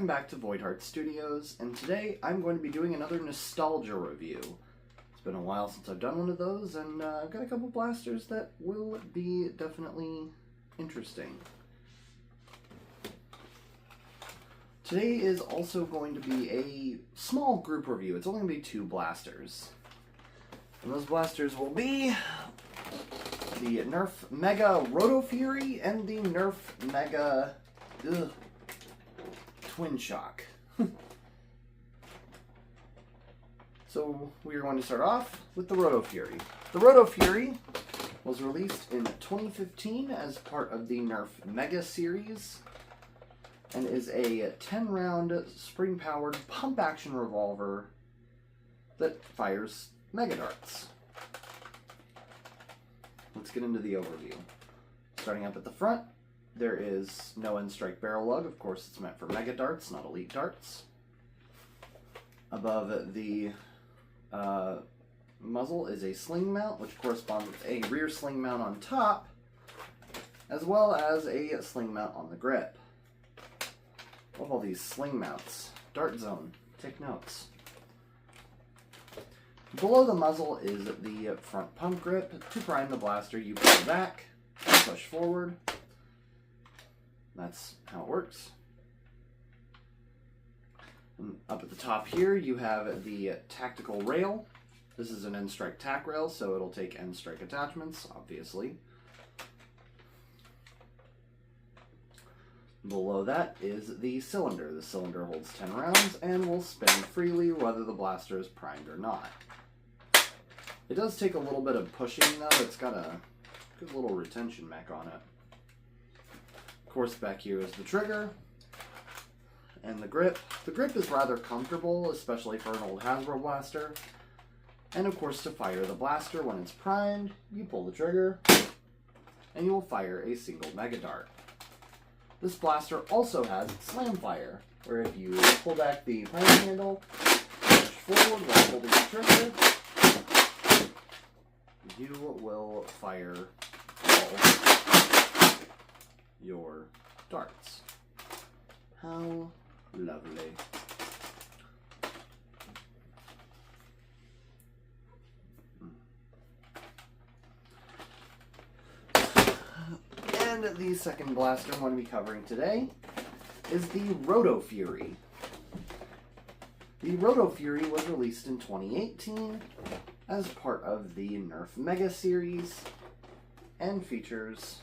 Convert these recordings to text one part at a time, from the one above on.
welcome back to Voidheart Studios, and today I'm going to be doing another nostalgia review. It's been a while since I've done one of those, and I've got a couple blasters that will be definitely interesting. Today is also going to be a small group review. It's only going to be 2 blasters. And those blasters will be the Nerf Mega Rotofury and the Nerf Mega Twinshock. So we are going to start off with the Rotofury. The Rotofury was released in 2015 as part of the Nerf Mega series and is a 10-round spring-powered pump-action revolver that fires Mega Darts. Let's get into the overview. Starting up at the front, there is no end strike barrel lug. Of course, it's meant for Mega Darts, not Elite Darts. Above the muzzle is a sling mount, which corresponds with a rear sling mount on top, as well as a sling mount on the grip. Love all these sling mounts. Dart zone. Take notes. Below the muzzle is the front pump grip. To prime the blaster, you pull back and push forward. That's how it works. And up at the top here, you have the tactical rail. This is an end strike tack rail, so it'll take end strike attachments, obviously. Below that is the cylinder. The cylinder holds 10 rounds and will spin freely whether the blaster is primed or not. It does take a little bit of pushing though. It's got a good little retention mech on it. Of course, back here is the trigger and the grip. The grip is rather comfortable, especially for an old Hasbro blaster. And of course, to fire the blaster when it's primed, you pull the trigger and you will fire a single Mega Dart. This blaster also has slam fire, where if you pull back the priming handle, push forward while holding the trigger, you will fire all your darts. How lovely. And the second blaster I'm going to be covering today is the Rotofury. The Rotofury was released in 2018 as part of the Nerf Mega series and features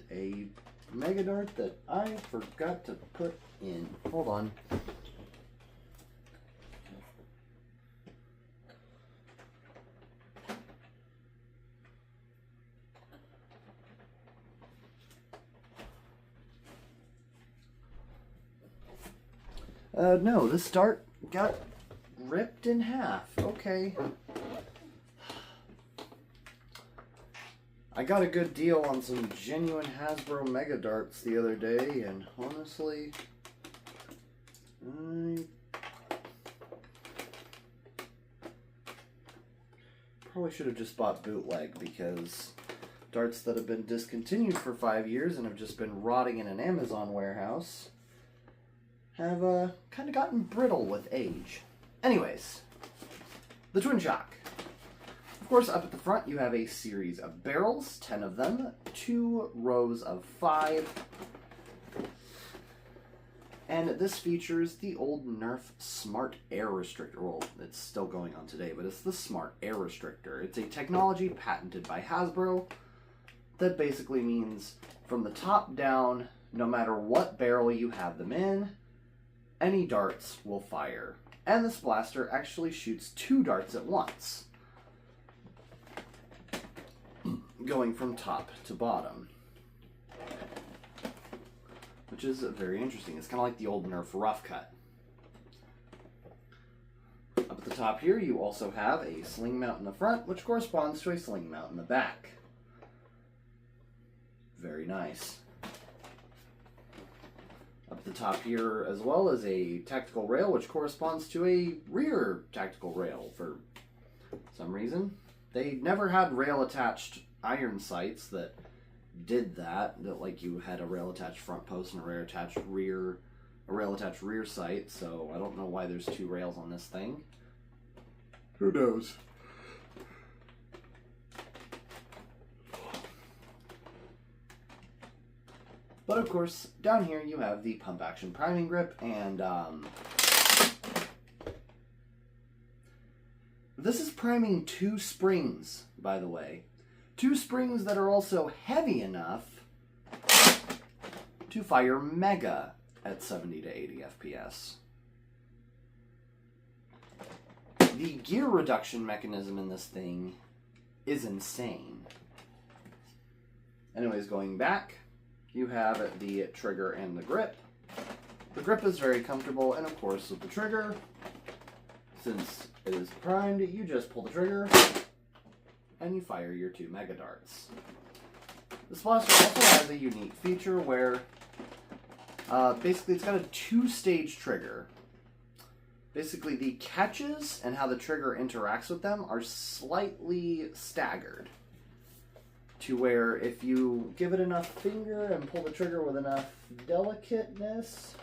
a Mega Dart that I forgot to put in. Hold on. No, this dart got ripped in half. Okay. I got a good deal on some genuine Hasbro Mega Darts the other day, and honestly, I probably should have just bought bootleg, because darts that have been discontinued for 5 years and have just been rotting in an Amazon warehouse have kind of gotten brittle with age. Anyways, the Twinshock. Of course, up at the front you have a series of barrels, 10 of them, 2 rows of 5. And this features the old Nerf Smart Air Restrictor. Well, it's still going on today, but it's the Smart Air Restrictor. It's a technology patented by Hasbro that basically means from the top down, no matter what barrel you have them in, any darts will fire. And this blaster actually shoots 2 darts at once, going from top to bottom, which is very interesting. It's kind of like the old Nerf Rough Cut. Up at the top here, you also have a sling mount in the front, which corresponds to a sling mount in the back. Very nice. Up at the top here as well is a tactical rail, which corresponds to a rear tactical rail for some reason. They never had rail attached iron sights that did that like you had a rail attached front post and a rail attached rear sight, so I don't know why there's 2 rails on this thing. Who knows? But of course, down here you have the pump action priming grip, and this is priming 2 springs, by the way. 2 springs that are also heavy enough to fire Mega at 70 to 80 FPS. The gear reduction mechanism in this thing is insane. Anyways, going back, you have the trigger and the grip. The grip is very comfortable, and of course with the trigger, since it is primed, you just pull the trigger and you fire your 2 Mega Darts. This blaster also has a unique feature where basically it's got a 2-stage trigger. Basically the catches and how the trigger interacts with them are slightly staggered, to where if you give it enough finger and pull the trigger with enough delicateness,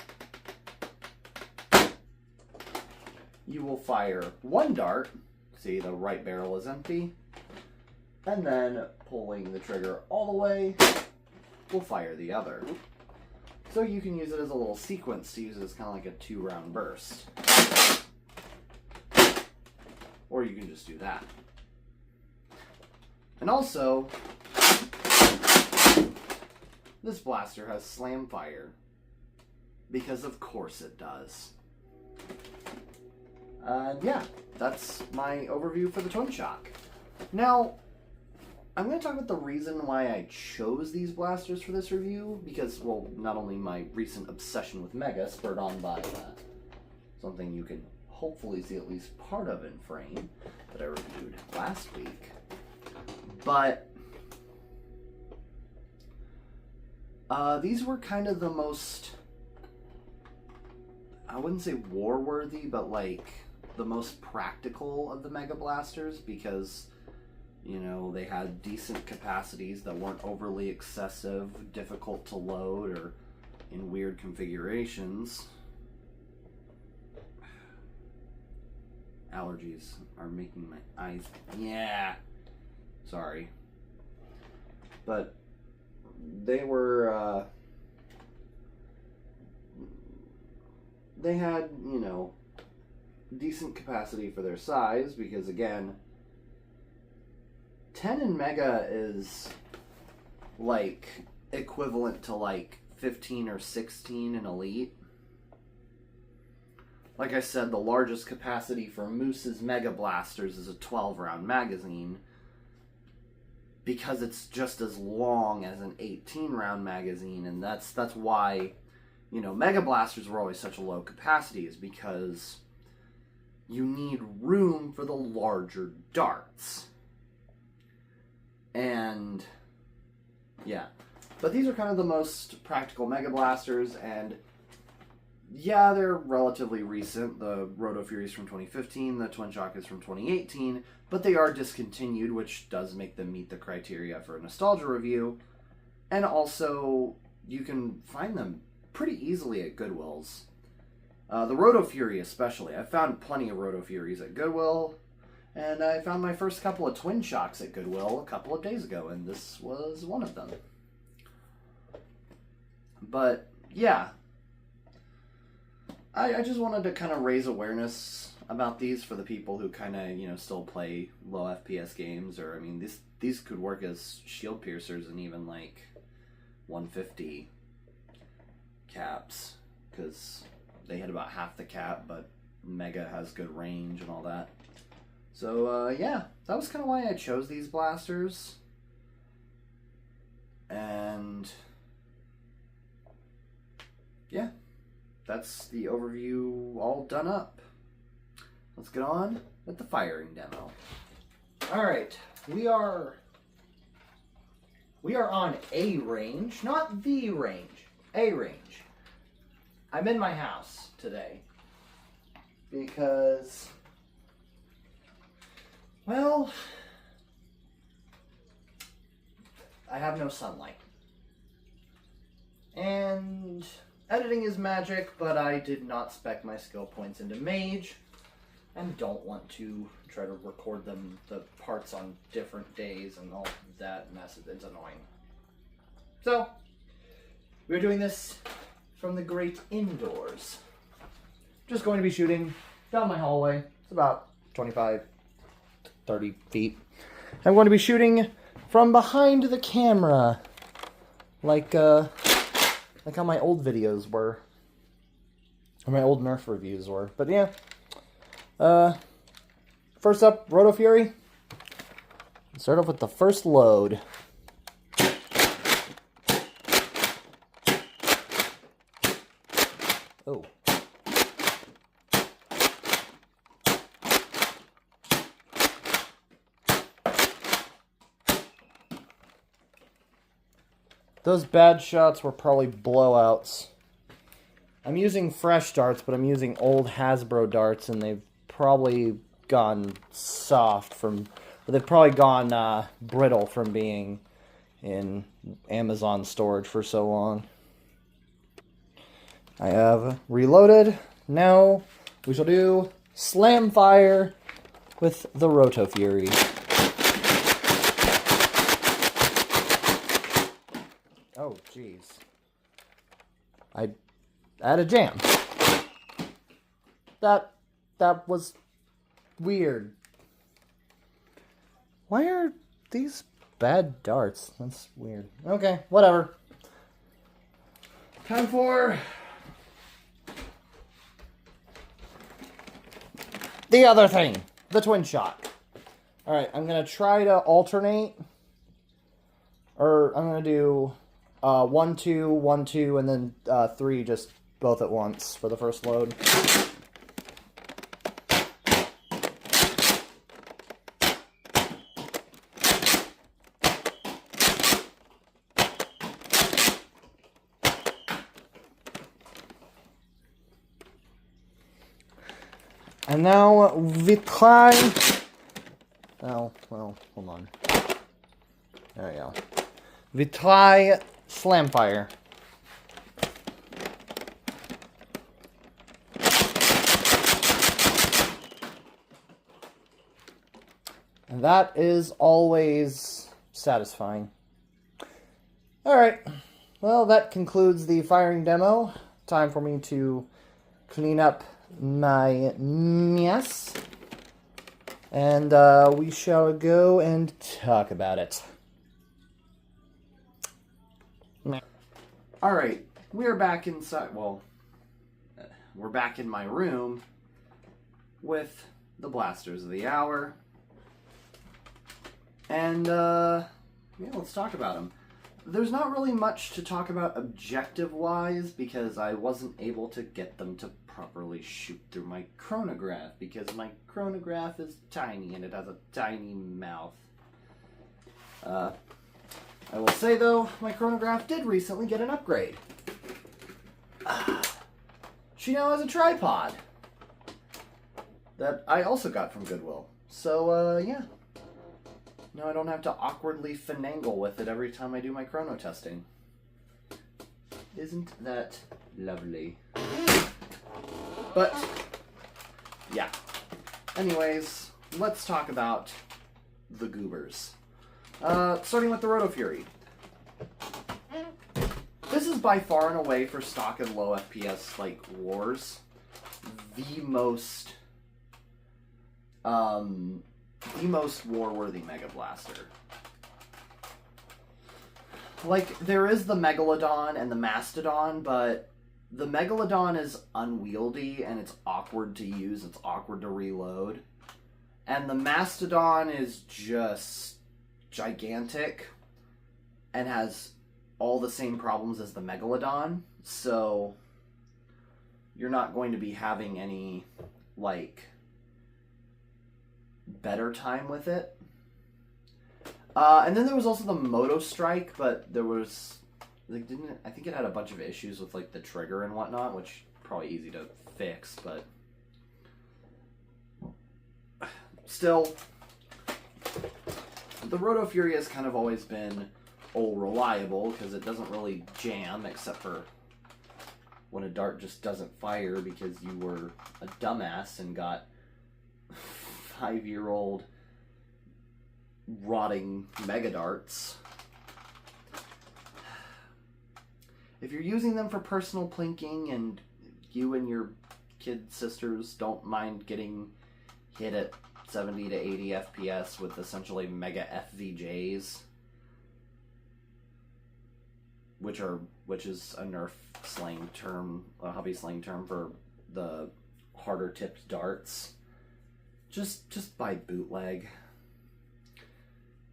you will fire 1 dart. See, the right barrel is empty. And then pulling the trigger all the way will fire the other. So you can use it as a little sequence to use it as kind of like a 2-round burst. Or you can just do that. And also, this blaster has slam fire, because of course it does. Yeah, that's my overview for the Twinshock. Now, I'm going to talk about the reason why I chose these blasters for this review, because, well, not only my recent obsession with Mega, spurred on by something you can hopefully see at least part of in frame that I reviewed last week, but these were kind of the most, I wouldn't say war-worthy, but like the most practical of the Mega Blasters, because, you know, they had decent capacities that weren't overly excessive, difficult to load, or in weird configurations. Allergies are making my eyes... Yeah! Sorry. But they were, they had, you know, decent capacity for their size, because again, 10 in Mega is like equivalent to like 15 or 16 in Elite. Like I said, the largest capacity for Moose's Mega Blasters is a 12-round magazine, because it's just as long as an 18-round magazine, and that's why, you know, Mega Blasters were always such a low capacity, is because you need room for the larger darts. And yeah, but these are kind of the most practical Mega Blasters, and yeah, they're relatively recent. The Rotofury is from 2015, the Twinshock is from 2018, but they are discontinued, which does make them meet the criteria for a nostalgia review. And also, you can find them pretty easily at Goodwills. The Rotofury especially. I found plenty of Rotofuries at Goodwill, and I found my first couple of Twinshocks at Goodwill a couple of days ago, and this was one of them. But, yeah. I just wanted to kind of raise awareness about these for the people who kind of, you know, still play low FPS games, or, I mean, these could work as shield piercers and even, like, 150 caps, because they hit about half the cap, but Mega has good range and all that. So, yeah, that was kind of why I chose these blasters. And yeah, that's the overview all done up. Let's get on with the firing demo. Alright, we are on a range, not the range, a range. I'm in my house today because, well, I have no sunlight. And editing is magic, but I did not spec my skill points into Mage, and don't want to try to record the parts on different days and all that mess. It's annoying. So, we're doing this from the great indoors. Just going to be shooting down my hallway. It's about 25, 30 feet. I'm going to be shooting from behind the camera, like how my old videos were, or my old Nerf reviews were. But yeah, first up, Rotofury. Start off with the first load. Oh. Those bad shots were probably blowouts. I'm using fresh darts, but I'm using old Hasbro darts, and they've probably gone soft from... They've probably gone brittle from being in Amazon storage for so long. I have reloaded. Now we shall do Slam Fire with the Rotofury. Oh, jeez. I had a jam. That was weird. Why are these bad darts? That's weird. Okay, whatever. Time for the other thing, the Twinshock. Alright, I'm going to try to alternate. Or I'm going to do 1, 2, 1, 2, and then 3 just both at once for the first load. And now we try... Oh, well, hold on. There we go. We try Slam Fire. And that is always satisfying. Alright, well, that concludes the firing demo. Time for me to clean up my mess. And we shall go and talk about it. Alright, we're back inside, well, we're back in my room with the blasters of the hour. And, yeah, let's talk about them. There's not really much to talk about objective-wise because I wasn't able to get them to properly shoot through my chronograph because my chronograph is tiny and it has a tiny mouth. I will say, though, my chronograph did recently get an upgrade. She now has a tripod that I also got from Goodwill. So, yeah. Now I don't have to awkwardly finagle with it every time I do my chrono testing. Isn't that lovely? But, yeah. Anyways, let's talk about the goobers. Starting with the Rotofury. This is by far and away for stock and low FPS, like, wars, the most war-worthy Mega Blaster. Like, there is the Megalodon and the Mastodon, but the Megalodon is unwieldy and it's awkward to use, it's awkward to reload. And the Mastodon is just gigantic and has all the same problems as the Megalodon, so you're not going to be having any, like, better time with it. And then there was also the Moto Strike, but there was, like, I think it had a bunch of issues with, like, the trigger and whatnot, which probably easy to fix, but still, the Rotofury has kind of always been reliable because it doesn't really jam except for when a dart just doesn't fire because you were a dumbass and got 5-year-old rotting mega darts. If you're using them for personal plinking and you and your kid sisters don't mind getting hit at 70 to 80 FPS with essentially mega FVJs, which is a Nerf slang term, a hobby slang term for the harder tipped darts, just buy bootleg.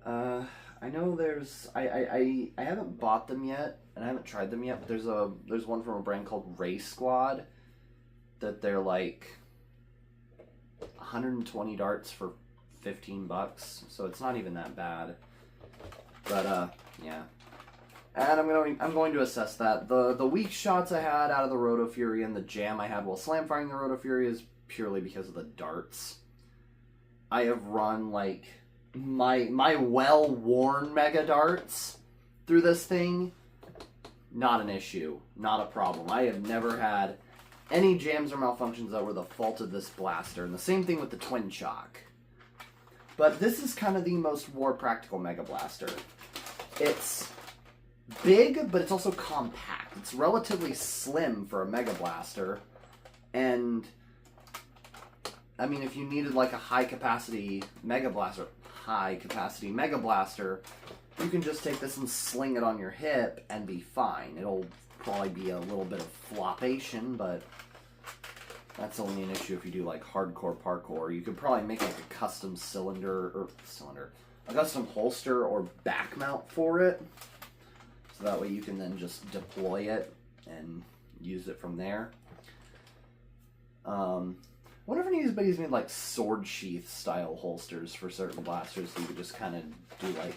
I know I haven't bought them yet, and I haven't tried them yet, but there's one from a brand called Race Squad that they're like 120 darts for $15, so it's not even that bad. But yeah. And I'm going to assess that. The weak shots I had out of the Rotofury and the jam I had while slam firing the Rotofury is purely because of the darts. I have run like my well-worn mega darts through this thing, not an issue, not a problem. I have never had any jams or malfunctions that were the fault of this blaster, and the same thing with the Twinshock. But this is kind of the most war practical mega blaster. It's big, but it's also compact. It's relatively slim for a mega blaster, and I mean, if you needed like a high capacity mega blaster, you can just take this and sling it on your hip and be fine. It'll probably be a little bit of flopation, but that's only an issue if you do like hardcore parkour. You could probably make like a custom a custom holster or back mount for it, so that way you can then just deploy it and use it from there. I wonder if anybody's made like sword sheath style holsters for certain blasters, so you could just kind of do like,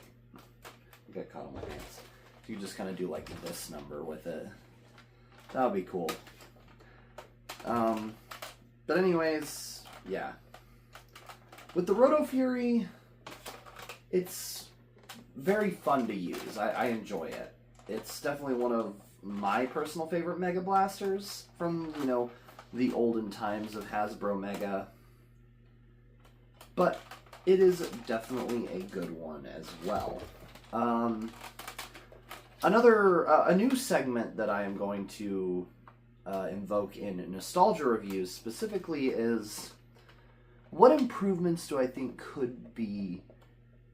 I got caught on my pants. You just kind of do like this number with it. That would be cool. But anyways, yeah. With the Rotofury, it's very fun to use. I enjoy it. It's definitely one of my personal favorite Mega Blasters from, you know, the olden times of Hasbro Mega. But it is definitely a good one as well. A new segment that I am going to invoke in nostalgia reviews specifically is, what improvements do I think could be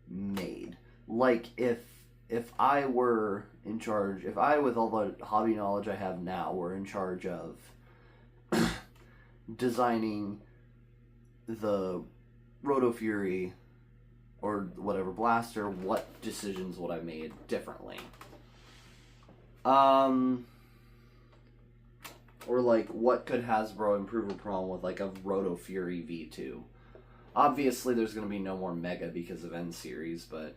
made? Like if I were in charge, if I, with all the hobby knowledge I have now, were in charge of designing the Rotofury or whatever blaster, what decisions would I made differently? Or like, what could Hasbro improve upon with like a Rotofury V2? Obviously there's going to be no more Mega because of N Series, but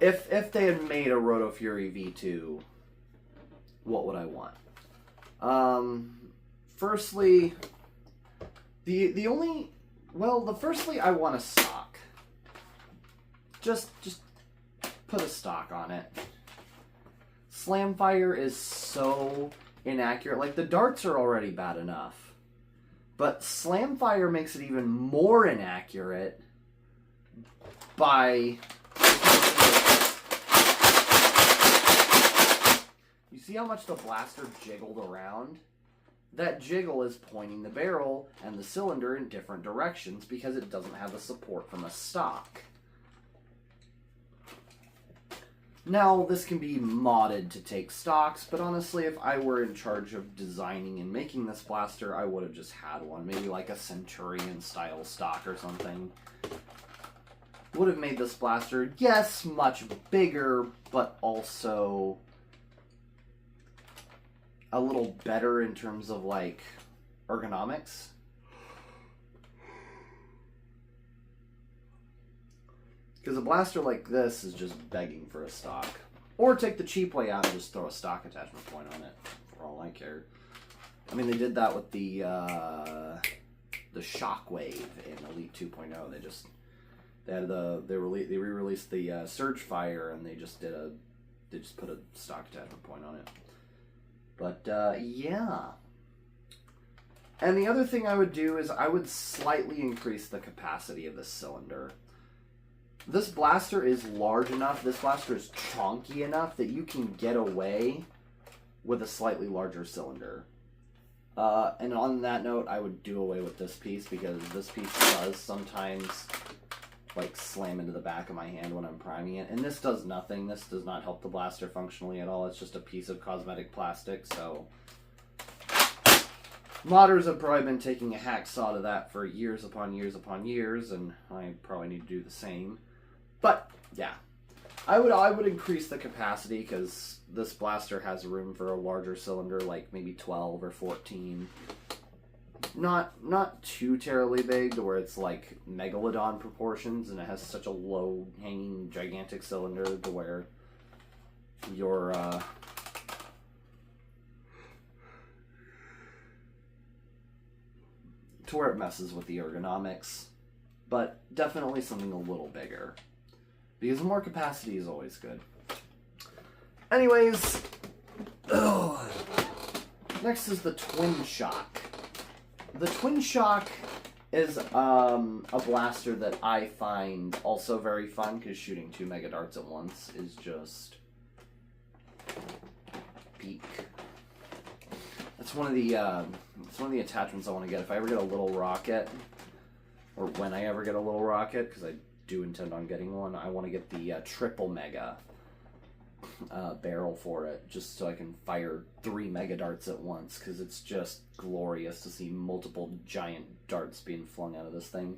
if they had made a Rotofury V2, what would I want? Firstly, firstly I want a stock. Just put a stock on it. Slamfire is so inaccurate. Like, the darts are already bad enough, but Slamfire makes it even more inaccurate by... You see how much the blaster jiggled around? That jiggle is pointing the barrel and the cylinder in different directions because it doesn't have the support from a stock. Now, this can be modded to take stocks, but honestly, if I were in charge of designing and making this blaster, I would have just had one. Maybe like a Centurion-style stock or something. Would have made this blaster, yes, much bigger, but also a little better in terms of, like, ergonomics. Because a blaster like this is just begging for a stock. Or take the cheap way out and just throw a stock attachment point on it, for all I care. I mean, they did that with the Shockwave in Elite 2.0. They just They had they re-released the Surge Fire, and they just put a stock attachment point on it. But yeah. And the other thing I would do is I would slightly increase the capacity of this cylinder. This blaster is large enough, this blaster is chonky enough that you can get away with a slightly larger cylinder. And on that note, I would do away with this piece because this piece does sometimes like slam into the back of my hand when I'm priming it. And this does nothing. This does not help the blaster functionally at all. It's just a piece of cosmetic plastic, so modders have probably been taking a hacksaw to that for years upon years upon years, and I probably need to do the same. But yeah, I would increase the capacity because this blaster has room for a larger cylinder, like maybe 12 or 14. Not too terribly big to where it's like Megalodon proportions, and it has such a low hanging gigantic cylinder to where your it messes with the ergonomics, but definitely something a little bigger because more capacity is always good. Anyways, next is the Twinshock. The Twinshock is a blaster that I find also very fun because shooting 2 mega darts at once is just peak. It's one of the attachments I want to get if I ever get a little rocket, or when I ever get a little rocket, because I do intend on getting one. I want to get the triple mega barrel for it, just so I can fire 3 mega darts at once, because it's just glorious to see multiple giant darts being flung out of this thing.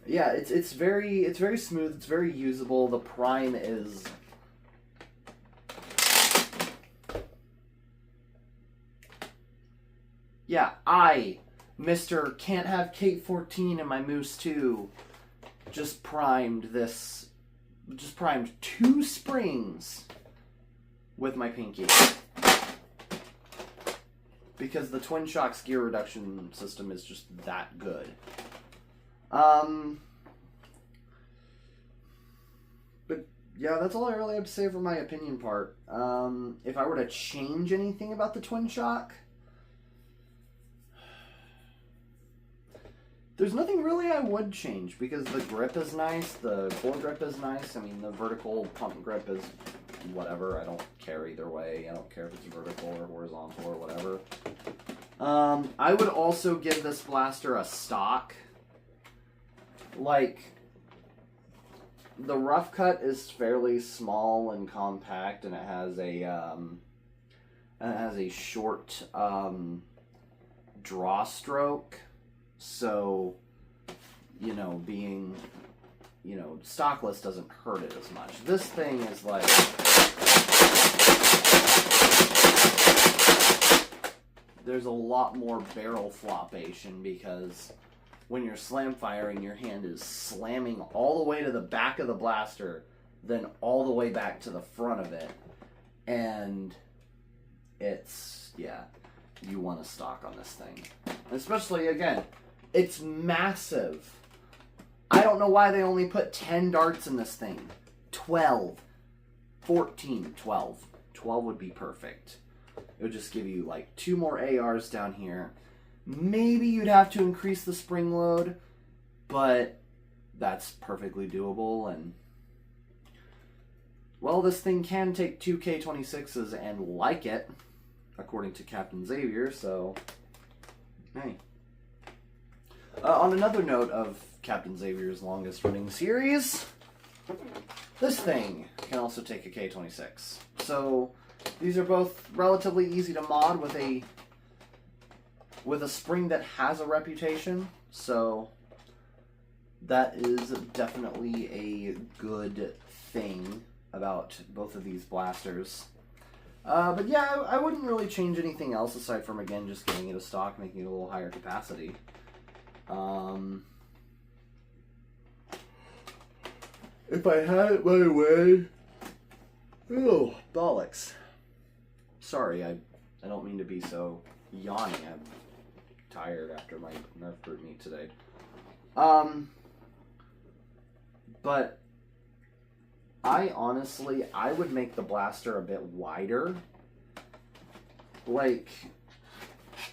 Yeah, it's very smooth. It's very usable. The prime is. Yeah, I, Mr. Can't Have Kate 14 in my Moose 2, just primed 2 springs with my pinky. Because the Twinshock's gear reduction system is just that good. But yeah, that's all I really have to say for my opinion part. If I were to change anything about the Twinshock, there's nothing really I would change because the grip is nice, the core grip is nice. I mean, the vertical pump grip is whatever. I don't care either way. I don't care if it's vertical or horizontal or whatever. I would also give this blaster a stock. Like, the rough cut is fairly small and compact, and it has a short draw stroke. So, you know, being, you know, stockless doesn't hurt it as much. This thing is like, there's a lot more barrel flopation because when you're slam firing, your hand is slamming all the way to the back of the blaster, then all the way back to the front of it. And it's, yeah, you want a stock on this thing. Especially, again, it's massive. I don't know why they only put 10 darts in this thing. 12. 14. 12. 12 would be perfect. It would just give you like 2 more ARs down here. Maybe you'd have to increase the spring load, but that's perfectly doable. And well, this thing can take 2 K26s and like it, according to Captain Xavier, so hey. On another note of Captain Xavier's longest running series, this thing can also take a K26. So these are both relatively easy to mod with a spring that has a reputation. So that is definitely a good thing about both of these blasters. But yeah, I wouldn't really change anything else aside from, again, just giving it a stock, making it a little higher capacity. If I had it my way... Oh, bollocks. Sorry, I don't mean to be so yawny. I'm tired after my Nerf brute meet today. But I would make the blaster a bit wider. Like,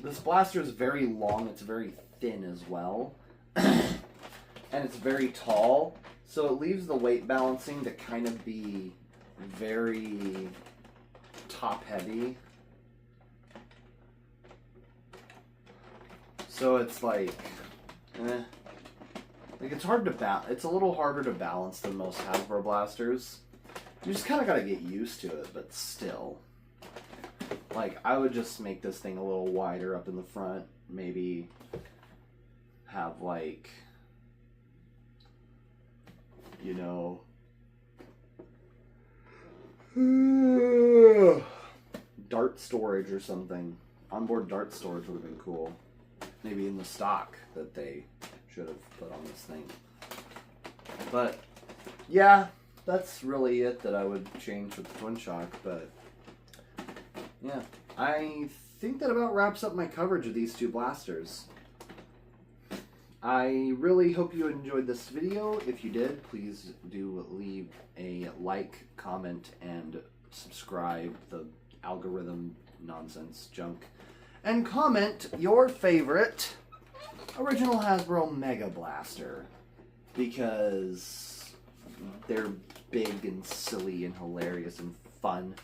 this blaster is very long, it's very thin as well. And it's very tall, so it leaves the weight balancing to kind of be very top heavy. So it's like, like it's hard to balance. It's a little harder to balance than most Hasbro blasters. You just kind of got to get used to it, but still. Like, I would just make this thing a little wider up in the front. Maybe have, like, you know, dart storage or something. Onboard dart storage would have been cool. Maybe in the stock that they should have put on this thing. But, yeah, that's really it that I would change with the Twinshock. But, yeah, I think that about wraps up my coverage of these two blasters. I really hope you enjoyed this video. If you did, please do leave a like, comment, and subscribe. The algorithm nonsense junk. And comment your favorite original Hasbro Mega Blaster, because they're big and silly and hilarious and fun.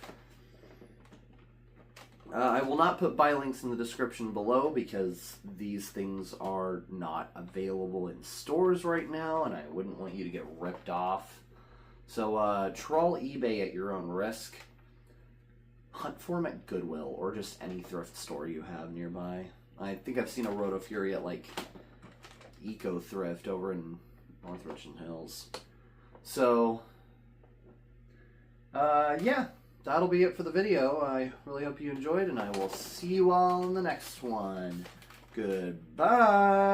I will not put buy links in the description below because these things are not available in stores right now, and I wouldn't want you to get ripped off. So trawl eBay at your own risk. Hunt for them at Goodwill or just any thrift store you have nearby. I think I've seen a Rotofury at like Eco Thrift over in North Richland Hills. So, yeah, that'll be it for the video. I really hope you enjoyed, and I will see you all in the next one. Goodbye!